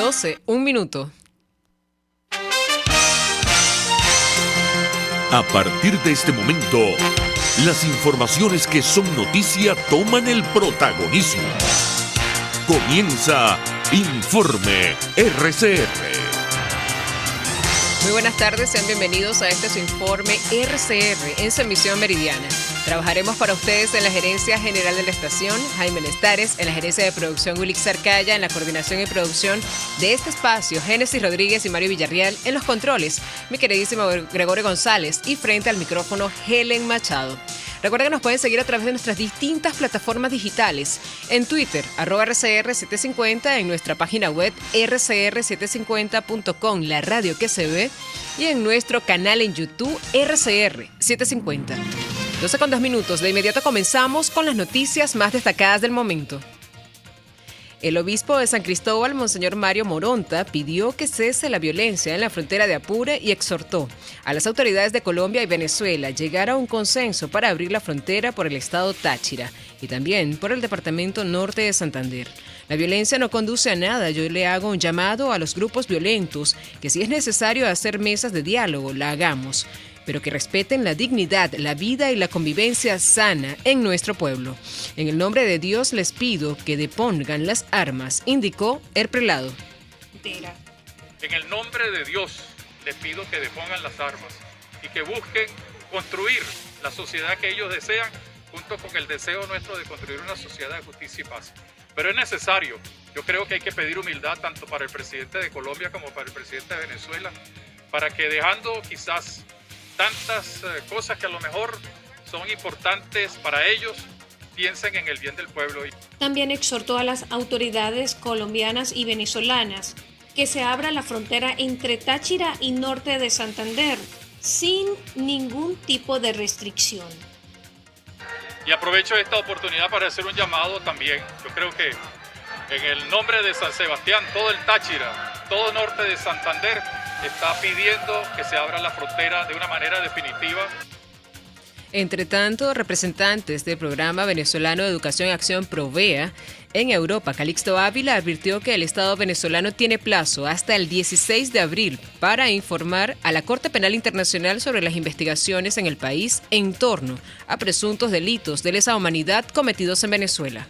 12, un minuto. A partir de este momento, las informaciones que son noticia toman el protagonismo. Comienza Informe RCR. Muy buenas tardes, sean bienvenidos a este su informe RCR en su emisión meridiana. Trabajaremos para ustedes en la gerencia general de la estación, Jaime Nestares, en la gerencia de producción, Wilix Arcaya, en la coordinación y producción de este espacio, Génesis Rodríguez y Mario Villarreal, en los controles, mi queridísimo Gregorio González, y frente al micrófono, Helen Machado. Recuerden que nos pueden seguir a través de nuestras distintas plataformas digitales, en Twitter, @RCR750, en nuestra página web rcr750.com, la radio que se ve, y en nuestro canal en YouTube, RCR750. 12:02, de inmediato comenzamos con las noticias más destacadas del momento. El obispo de San Cristóbal, Monseñor Mario Moronta, pidió que cese la violencia en la frontera de Apure y exhortó a las autoridades de Colombia y Venezuela a llegar a un consenso para abrir la frontera por el estado Táchira y también por el departamento norte de Santander. La violencia no conduce a nada. Yo le hago un llamado a los grupos violentos que si es necesario hacer mesas de diálogo, la hagamos, pero que respeten la dignidad, la vida y la convivencia sana en nuestro pueblo. En el nombre de Dios les pido que depongan las armas, indicó el prelado. En el nombre de Dios les pido que depongan las armas y que busquen construir la sociedad que ellos desean, junto con el deseo nuestro de construir una sociedad de justicia y paz. Pero es necesario, yo creo que hay que pedir humildad tanto para el presidente de Colombia como para el presidente de Venezuela, para que dejando quizás tantas cosas que a lo mejor son importantes para ellos, piensen en el bien del pueblo. También exhortó a las autoridades colombianas y venezolanas que se abra la frontera entre Táchira y norte de Santander sin ningún tipo de restricción. Y aprovecho esta oportunidad para hacer un llamado también. Yo creo que en el nombre de San Sebastián, todo el Táchira, todo norte de Santander, está pidiendo que se abra la frontera de una manera definitiva. Entre tanto, representantes del Programa Venezolano de Educación y Acción Provea en Europa, Calixto Ávila, advirtió que el Estado venezolano tiene plazo hasta el 16 de abril para informar a la Corte Penal Internacional sobre las investigaciones en el país en torno a presuntos delitos de lesa humanidad cometidos en Venezuela.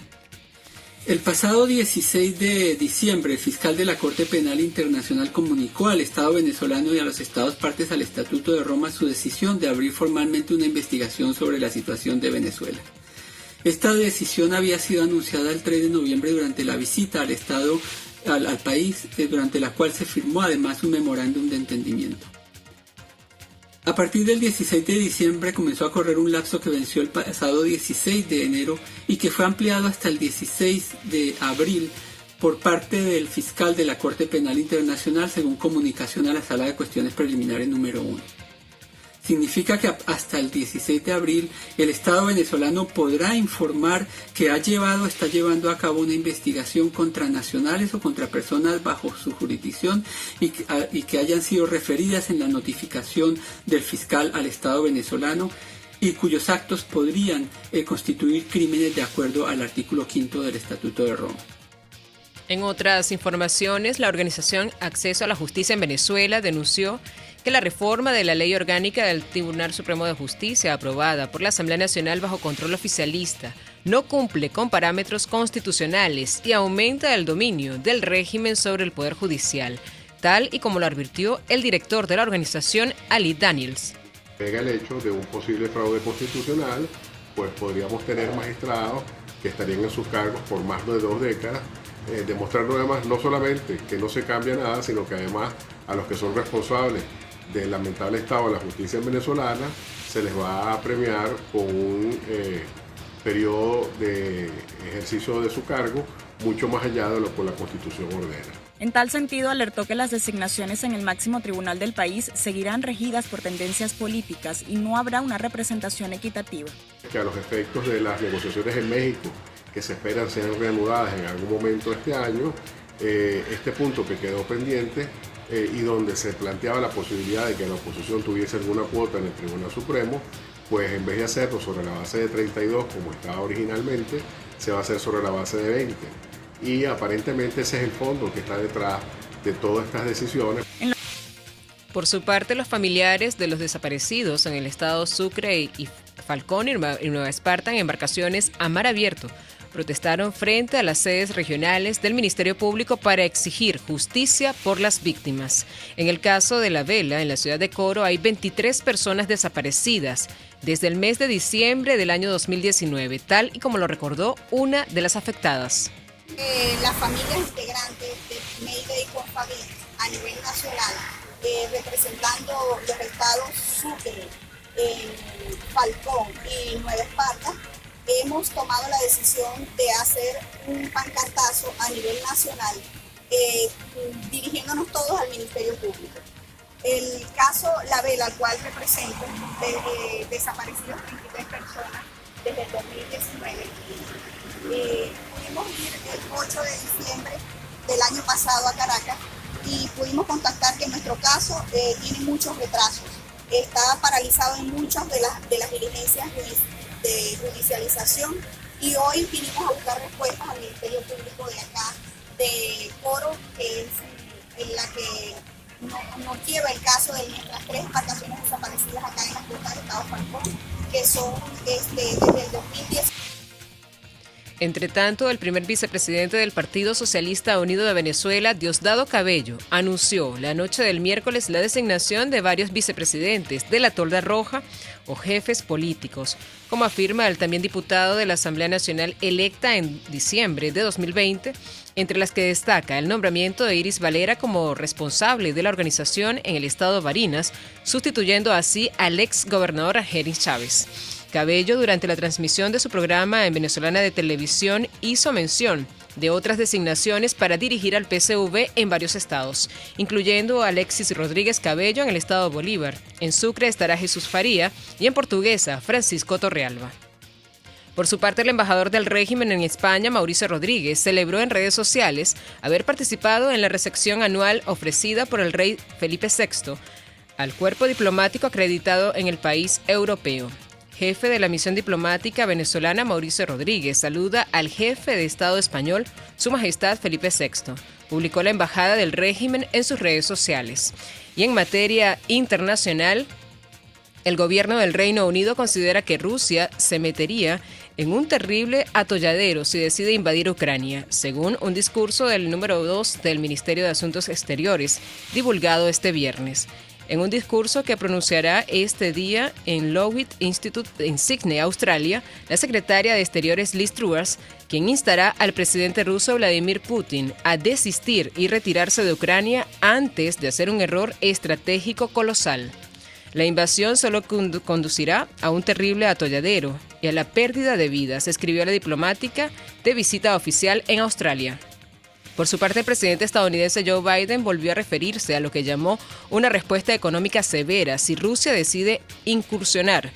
El pasado 16 de diciembre, el fiscal de la Corte Penal Internacional comunicó al Estado venezolano y a los Estados partes al Estatuto de Roma su decisión de abrir formalmente una investigación sobre la situación de Venezuela. Esta decisión había sido anunciada el 3 de noviembre durante la visita al país, durante la cual se firmó además un memorándum de entendimiento. A partir del 16 de diciembre comenzó a correr un lapso que venció el pasado 16 de enero y que fue ampliado hasta el 16 de abril por parte del fiscal de la Corte Penal Internacional, según comunicación a la Sala de Cuestiones Preliminares número 1. Significa que hasta el 16 de abril el Estado venezolano podrá informar que está llevando a cabo una investigación contra nacionales o contra personas bajo su jurisdicción y que hayan sido referidas en la notificación del fiscal al Estado venezolano y cuyos actos podrían constituir crímenes de acuerdo al artículo 5 del Estatuto de Roma. En otras informaciones, la organización Acceso a la Justicia en Venezuela denunció que la reforma de la Ley Orgánica del Tribunal Supremo de Justicia, aprobada por la Asamblea Nacional bajo control oficialista, no cumple con parámetros constitucionales y aumenta el dominio del régimen sobre el Poder Judicial, tal y como lo advirtió el director de la organización, Ali Daniels. Pega el hecho de un posible fraude constitucional, pues podríamos tener magistrados que estarían en sus cargos por más de 2 décadas, demostrando además no solamente que no se cambia nada, sino que además a los que son responsables del lamentable estado de la justicia venezolana se les va a premiar con un periodo de ejercicio de su cargo mucho más allá de lo que la Constitución ordena. En tal sentido, alertó que las designaciones en el máximo tribunal del país seguirán regidas por tendencias políticas y no habrá una representación equitativa. Que a los efectos de las negociaciones en México, que se esperan sean reanudadas en algún momento de este año, este punto que quedó pendiente y donde se planteaba la posibilidad de que la oposición tuviese alguna cuota en el Tribunal Supremo, pues en vez de hacerlo sobre la base de 32 como estaba originalmente, se va a hacer sobre la base de 20. Y aparentemente ese es el fondo que está detrás de todas estas decisiones. Por su parte, los familiares de los desaparecidos en el estado Sucre y Falcón y Nueva Esparta en embarcaciones a mar abierto protestaron frente a las sedes regionales del Ministerio Público para exigir justicia por las víctimas. En el caso de La Vela, en la ciudad de Coro, hay 23 personas desaparecidas desde el mes de diciembre del año 2019, tal y como lo recordó una de las afectadas. Las familias integrantes de Mayday con Familia a nivel nacional, representando los estados Sucre, Falcón y Nueva Esparta, hemos tomado la decisión de hacer un pancartazo a nivel nacional, dirigiéndonos todos al Ministerio Público. El caso La Vela, al cual represento, desaparecidos 23 personas desde el 2019. Pudimos ir el 8 de diciembre del año pasado a Caracas y pudimos constatar que nuestro caso tiene muchos retrasos. Está paralizado en muchas de las diligencias de judicialización y hoy vinimos a buscar respuestas al Ministerio Público de acá, de Coro, que es en la que nos lleva el caso de nuestras 3 embarcaciones desaparecidas acá en las costas del estado Falcón, que son desde el 2010. Entre tanto, el primer vicepresidente del Partido Socialista Unido de Venezuela, Diosdado Cabello, anunció la noche del miércoles la designación de varios vicepresidentes de la Tolda Roja o jefes políticos, como afirma el también diputado de la Asamblea Nacional electa en diciembre de 2020, entre las que destaca el nombramiento de Iris Valera como responsable de la organización en el estado Barinas, sustituyendo así al ex gobernador Argenis Chávez. Cabello, durante la transmisión de su programa en Venezolana de Televisión, hizo mención de otras designaciones para dirigir al PSV en varios estados, incluyendo a Alexis Rodríguez Cabello en el estado Bolívar. En Sucre estará Jesús Faría y en Portuguesa, Francisco Torrealba. Por su parte, el embajador del régimen en España, Mauricio Rodríguez, celebró en redes sociales haber participado en la recepción anual ofrecida por el rey Felipe VI al cuerpo diplomático acreditado en el país europeo. Jefe de la misión diplomática venezolana, Mauricio Rodríguez, saluda al jefe de Estado español, Su Majestad Felipe VI. Publicó la embajada del régimen en sus redes sociales. Y en materia internacional, el gobierno del Reino Unido considera que Rusia se metería en un terrible atolladero si decide invadir Ucrania, según un discurso del número 2 del Ministerio de Asuntos Exteriores, divulgado este viernes. En un discurso que pronunciará este día en Lockheed Institute en Sydney, Australia, la secretaria de Exteriores Liz Truss, quien instará al presidente ruso Vladimir Putin a desistir y retirarse de Ucrania antes de hacer un error estratégico colosal. La invasión solo conducirá a un terrible atolladero y a la pérdida de vidas, escribió la diplomática de visita oficial en Australia. Por su parte, el presidente estadounidense Joe Biden volvió a referirse a lo que llamó una respuesta económica severa si Rusia decide incursionar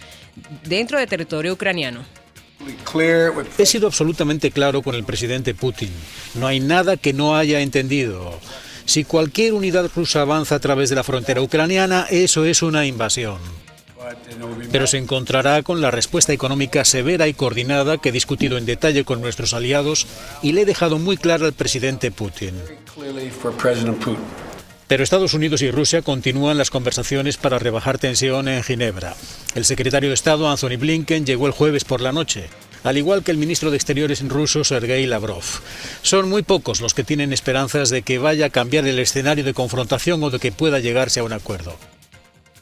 dentro del territorio ucraniano. He sido absolutamente claro con el presidente Putin. No hay nada que no haya entendido. Si cualquier unidad rusa avanza a través de la frontera ucraniana, eso es una invasión. Pero se encontrará con la respuesta económica severa y coordinada que he discutido en detalle con nuestros aliados y le he dejado muy claro al presidente Putin. Pero Estados Unidos y Rusia continúan las conversaciones para rebajar tensión en Ginebra. El secretario de Estado, Anthony Blinken, llegó el jueves por la noche, al igual que el ministro de Exteriores ruso, Sergei Lavrov. Son muy pocos los que tienen esperanzas de que vaya a cambiar el escenario de confrontación o de que pueda llegarse a un acuerdo.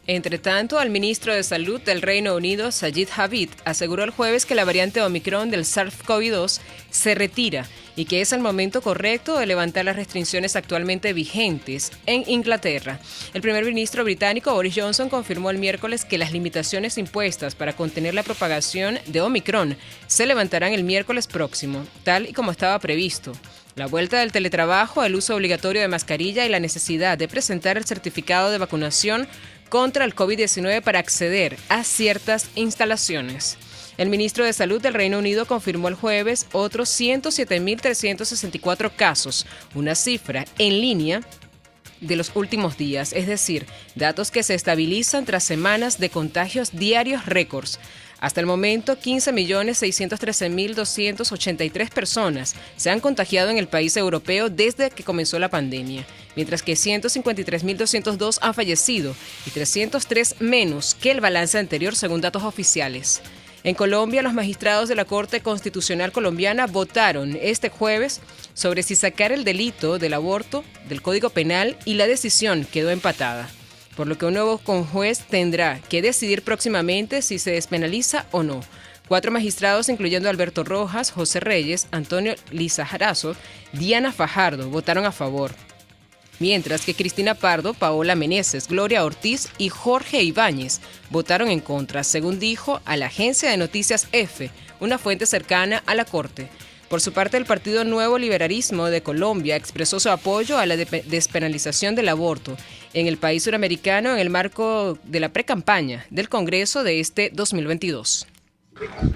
Entre tanto, el ministro de Salud del Reino Unido, Sajid Javid, aseguró el jueves que la variante Omicron del SARS-CoV-2 se retira y que es el momento correcto de levantar las restricciones actualmente vigentes en Inglaterra. El primer ministro británico, Boris Johnson, confirmó el miércoles que las limitaciones impuestas para contener la propagación de Omicron se levantarán el miércoles próximo, tal y como estaba previsto. La vuelta del teletrabajo, el uso obligatorio de mascarilla y la necesidad de presentar el certificado de vacunación contra el COVID-19 para acceder a ciertas instalaciones. El ministro de Salud del Reino Unido confirmó el jueves otros 107.364 casos, una cifra en línea de los últimos días, es decir, datos que se estabilizan tras semanas de contagios diarios récords. Hasta el momento, 15.613.283 personas se han contagiado en el país europeo desde que comenzó la pandemia, mientras que 153.202 han fallecido y 303 menos que el balance anterior según datos oficiales. En Colombia, los magistrados de la Corte Constitucional colombiana votaron este jueves sobre si sacar el delito del aborto del Código Penal y la decisión quedó empatada, por lo que un nuevo conjuez tendrá que decidir próximamente si se despenaliza o no. 4 magistrados, incluyendo Alberto Rojas, José Reyes, Antonio Lizarazo, Diana Fajardo, votaron a favor, mientras que Cristina Pardo, Paola Meneses, Gloria Ortiz y Jorge Ibáñez votaron en contra, según dijo a la agencia de noticias EFE, una fuente cercana a la Corte. Por su parte, el Partido Nuevo Liberalismo de Colombia expresó su apoyo a la despenalización del aborto en el país suramericano en el marco de la precampaña del Congreso de este 2022.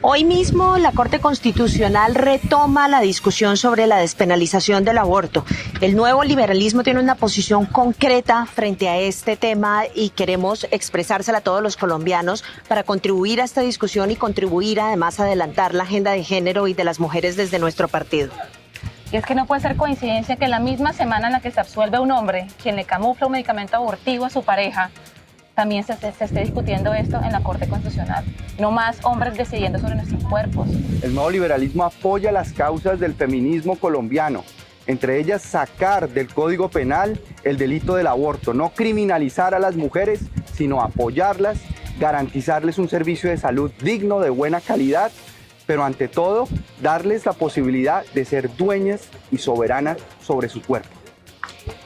Hoy mismo la Corte Constitucional retoma la discusión sobre la despenalización del aborto. El Nuevo Liberalismo tiene una posición concreta frente a este tema y queremos expresársela a todos los colombianos para contribuir a esta discusión y contribuir además a adelantar la agenda de género y de las mujeres desde nuestro partido. Y es que no puede ser coincidencia que la misma semana en la que se absuelve a un hombre quien le camufla un medicamento abortivo a su pareja, también se esté discutiendo esto en la Corte Constitucional. No más hombres decidiendo sobre nuestros cuerpos. El nuevo liberalismo apoya las causas del feminismo colombiano, entre ellas sacar del Código Penal el delito del aborto, no criminalizar a las mujeres, sino apoyarlas, garantizarles un servicio de salud digno, de buena calidad, pero ante todo, darles la posibilidad de ser dueñas y soberanas sobre su cuerpo.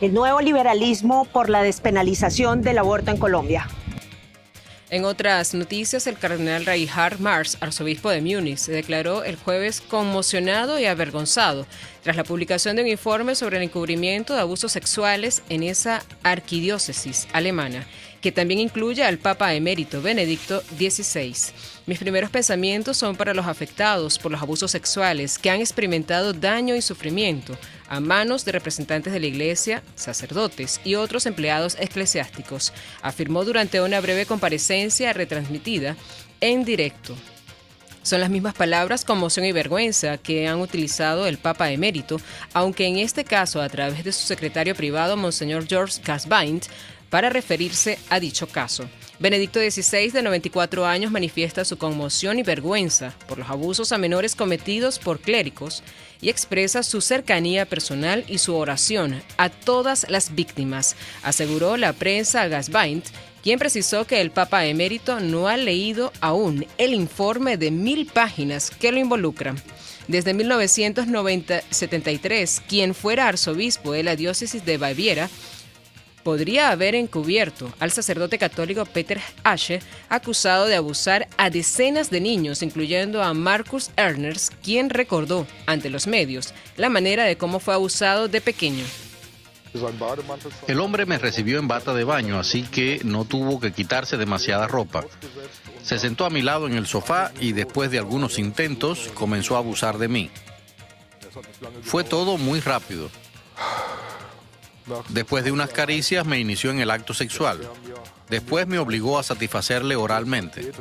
El Nuevo Liberalismo por la despenalización del aborto en Colombia. En otras noticias, el cardenal Reinhard Marx, arzobispo de Múnich, se declaró el jueves conmocionado y avergonzado tras la publicación de un informe sobre el encubrimiento de abusos sexuales en esa arquidiócesis alemana, que también incluye al Papa emérito Benedicto XVI. Mis primeros pensamientos son para los afectados por los abusos sexuales que han experimentado daño y sufrimiento a manos de representantes de la Iglesia, sacerdotes y otros empleados eclesiásticos, afirmó durante una breve comparecencia retransmitida en directo. Son las mismas palabras, conmoción y vergüenza, que han utilizado el Papa emérito, aunque en este caso a través de su secretario privado, Monseñor George Gasbaint, para referirse a dicho caso. Benedicto XVI, de 94 años, manifiesta su conmoción y vergüenza por los abusos a menores cometidos por clérigos y expresa su cercanía personal y su oración a todas las víctimas, aseguró la prensa a Gasbaint, quien precisó que el Papa emérito no ha leído aún el informe de 1000 páginas que lo involucran. Desde 1973, quien fuera arzobispo de la diócesis de Baviera podría haber encubierto al sacerdote católico Peter Asche, acusado de abusar a decenas de niños, incluyendo a Marcus Erners, quien recordó ante los medios la manera de cómo fue abusado de pequeño. El hombre me recibió en bata de baño, así que no tuvo que quitarse demasiada ropa. Se sentó a mi lado en el sofá y después de algunos intentos comenzó a abusar de mí. Fue todo muy rápido. Después de unas caricias me inició en el acto sexual. Después me obligó a satisfacerle oralmente.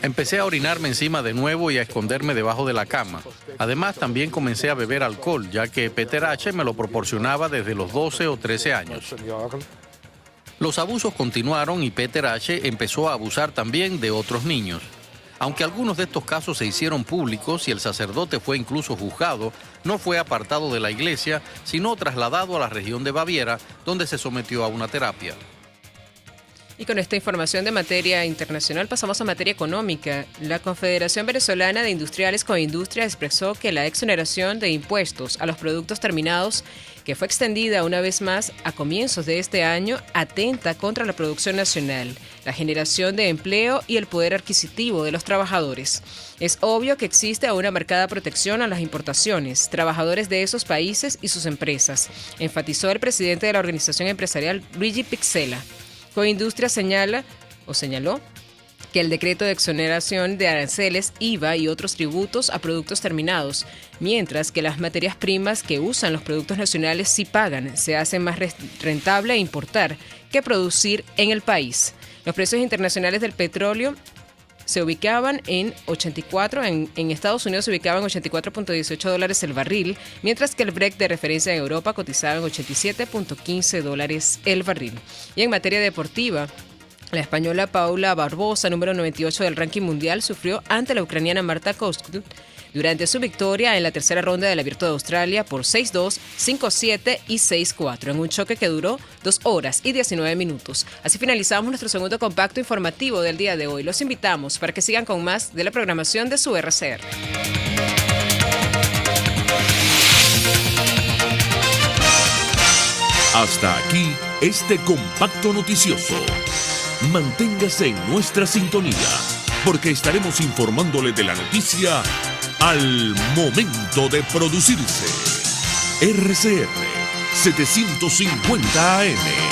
Empecé a orinarme encima de nuevo y a esconderme debajo de la cama. Además, también comencé a beber alcohol, ya que Peter H. me lo proporcionaba desde los 12 o 13 años. Los abusos continuaron y Peter H. empezó a abusar también de otros niños. Aunque algunos de estos casos se hicieron públicos y el sacerdote fue incluso juzgado, no fue apartado de la iglesia, sino trasladado a la región de Baviera, donde se sometió a una terapia. Y con esta información de materia internacional pasamos a materia económica. La Confederación Venezolana de Industriales Coindustria expresó que la exoneración de impuestos a los productos terminados, que fue extendida una vez más a comienzos de este año, atenta contra la producción nacional, la generación de empleo y el poder adquisitivo de los trabajadores. Es obvio que existe una marcada protección a las importaciones, trabajadores de esos países y sus empresas, enfatizó el presidente de la organización empresarial, Luigi Pixela. Coindustria señaló que el decreto de exoneración de aranceles, IVA y otros tributos a productos terminados, mientras que las materias primas que usan los productos nacionales sí pagan, se hace más rentable importar que producir en el país. Los precios internacionales del petróleo se ubicaban en 84, en Estados Unidos se ubicaban en $84.18 el barril, mientras que el Brent de referencia en Europa cotizaba en $87.15 el barril. Y en materia deportiva, la española Paula Barbosa, número 98 del ranking mundial, sufrió ante la ucraniana Marta Kostyuk durante su victoria en la tercera ronda del Abierto de Australia por 6-2, 5-7 y 6-4, en un choque que duró 2 horas y 19 minutos. Así finalizamos nuestro segundo compacto informativo del día de hoy. Los invitamos para que sigan con más de la programación de su RCR. Hasta aquí este compacto noticioso. Manténgase en nuestra sintonía, porque estaremos informándole de la noticia al momento de producirse. RCR 750 AM.